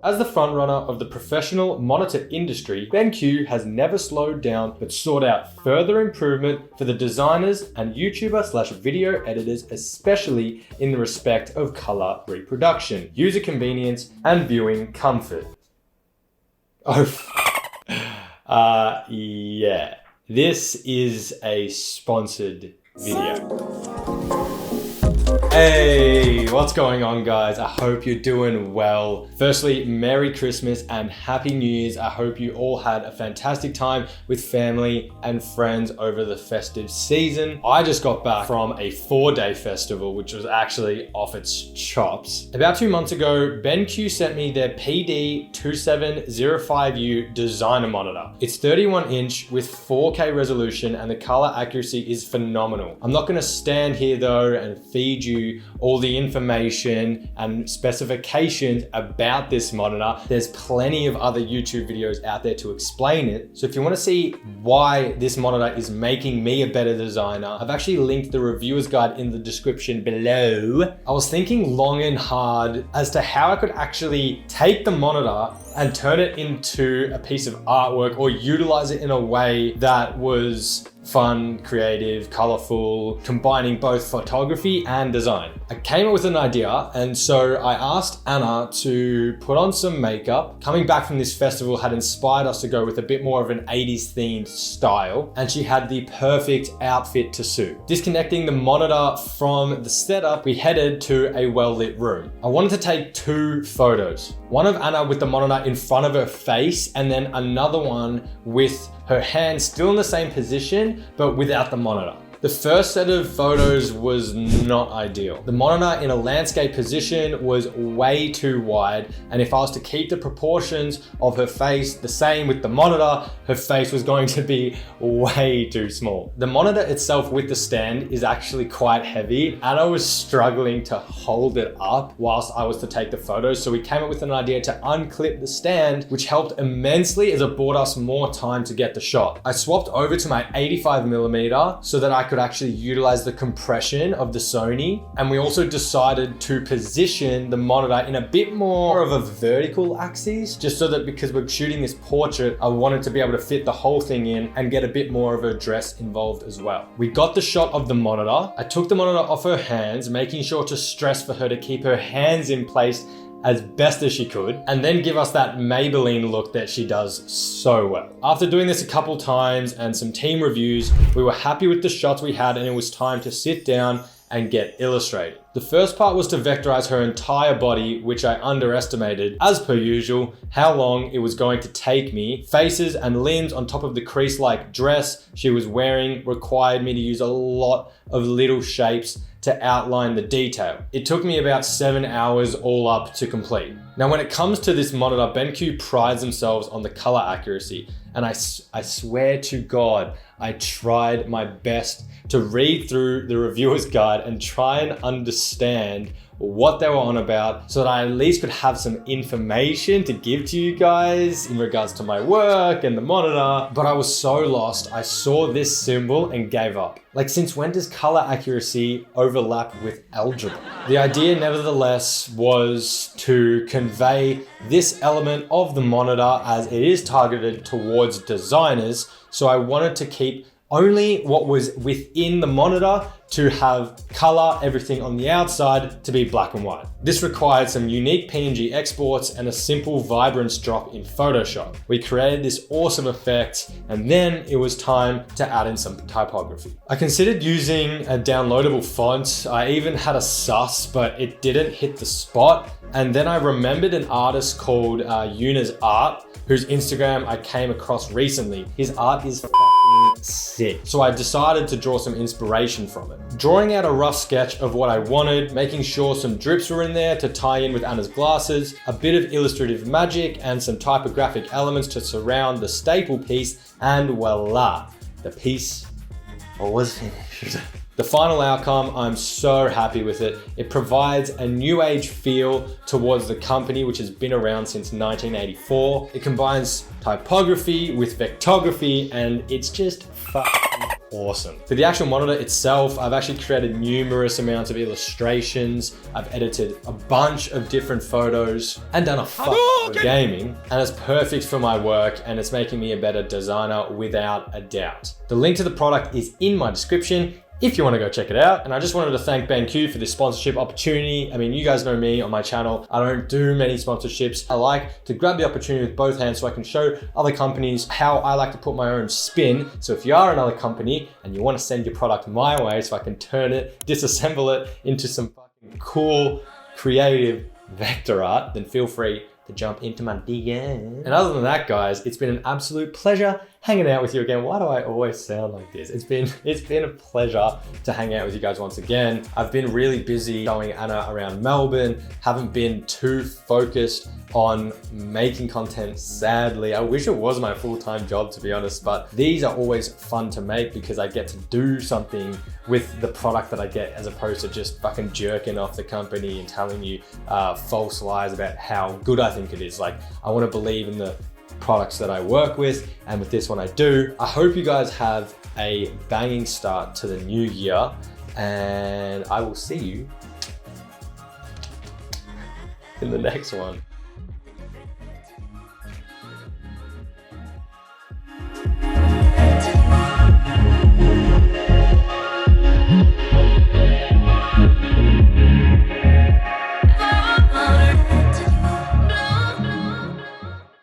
As the frontrunner of the professional monitor industry, BenQ has never slowed down but sought out further improvement for the designers and YouTuber/video editors, especially in the respect of color reproduction, user convenience, and viewing comfort. Yeah. This is a sponsored video. Hey, what's going on, guys? I hope you're doing well. Firstly, Merry Christmas and Happy New Year's. I hope you all had a fantastic time with family and friends over the festive season. I just got back from a 4-day festival, which was actually off its chops. About 2 months ago, BenQ sent me their PD2705U designer monitor. It's 31 inch with 4K resolution and the color accuracy is phenomenal. I'm not gonna stand here though and feed you all the information and specifications about this monitor. There's plenty of other YouTube videos out there to explain it. So if you want to see why this monitor is making me a better designer, I've actually linked the reviewer's guide in the description below. I was thinking long and hard as to how I could actually take the monitor and turn it into a piece of artwork or utilize it in a way that was fun, creative, colorful, combining both photography and design. I came up with an idea, and so I asked Anna to put on some makeup. Coming back from this festival had inspired us to go with a bit more of an 80s themed style, and she had the perfect outfit to suit. Disconnecting the monitor from the setup, we headed to a well-lit room. I wanted to take 2 photos. One of Anna with the monitor in front of her face, and then another one with her hand still in the same position, but without the monitor. The first set of photos was not ideal. The monitor in a landscape position was way too wide, and if I was to keep the proportions of her face the same with the monitor, her face was going to be way too small. The monitor itself with the stand is actually quite heavy, and I was struggling to hold it up whilst I was to take the photos, so we came up with an idea to unclip the stand, which helped immensely as it bought us more time to get the shot. I swapped over to my 85mm so that I could actually utilize the compression of the Sony, and we also decided to position the monitor in a bit more of a vertical axis, just so that because we're shooting this portrait, I wanted to be able to fit the whole thing in and get a bit more of a dress involved as well. We got the shot of the monitor. I took the monitor off her hands, making sure to stress for her to keep her hands in place as best as she could, and then give us that Maybelline look that she does so well. After doing this a couple times and some team reviews, we were happy with the shots we had, and it was time to sit down and get illustrated. The first part was to vectorize her entire body, which I underestimated, as per usual, how long it was going to take me. Faces and limbs on top of the crease-like dress she was wearing required me to use a lot of little shapes to outline the detail. It took me about 7 hours all up to complete. Now, when it comes to this monitor, BenQ prides themselves on the color accuracy, and I swear to God, I tried my best to read through the reviewer's guide and try and understand what they were on about so that I at least could have some information to give to you guys in regards to my work and the monitor. But I was so lost, I saw this symbol and gave up. Like, since when does color accuracy overlap with algebra? The idea, nevertheless, was to convey this element of the monitor as it is targeted towards designers. So I wanted to keep only what was within the monitor to have color, everything on the outside to be black and white. This required some unique PNG exports and a simple vibrance drop in Photoshop. We created this awesome effect, and then it was time to add in some typography. I considered using a downloadable font. I even had a sus, but it didn't hit the spot. And then I remembered an artist called Yuna's Art, whose Instagram I came across recently. His art is fucking sick. So I decided to draw some inspiration from it. Drawing out a rough sketch of what I wanted, making sure some drips were in there to tie in with Anna's glasses, a bit of illustrative magic, and some typographic elements to surround the staple piece, and voila, the piece was finished. The final outcome, I'm so happy with it. It provides a new age feel towards the company, which has been around since 1984. It combines typography with vectography, and it's just fucking awesome. For the actual monitor itself, I've actually created numerous amounts of illustrations. I've edited a bunch of different photos and done a fuck of gaming, and it's perfect for my work and it's making me a better designer without a doubt. The link to the product is in my description if you want to go check it out. And I just wanted to thank BenQ for this sponsorship opportunity. I mean, you guys know me on my channel. I don't do many sponsorships. I like to grab the opportunity with both hands so I can show other companies how I like to put my own spin. So if you are another company and you want to send your product my way so I can turn it, disassemble it into some fucking cool, creative vector art, then feel free to jump into my DM. And other than that, guys, it's been an absolute pleasure hanging out with you again. Why do I always sound like this? It's been a pleasure to hang out with you guys once again. I've been really busy showing Anna around Melbourne, haven't been too focused on making content, sadly. I wish it was my full-time job, to be honest, but these are always fun to make because I get to do something with the product that I get, as opposed to just fucking jerking off the company and telling you false lies about how good I think it is. Like, I want to believe in the products that I work with, and with this one I do. I hope you guys have a banging start to the new year, and I will see you in the next one.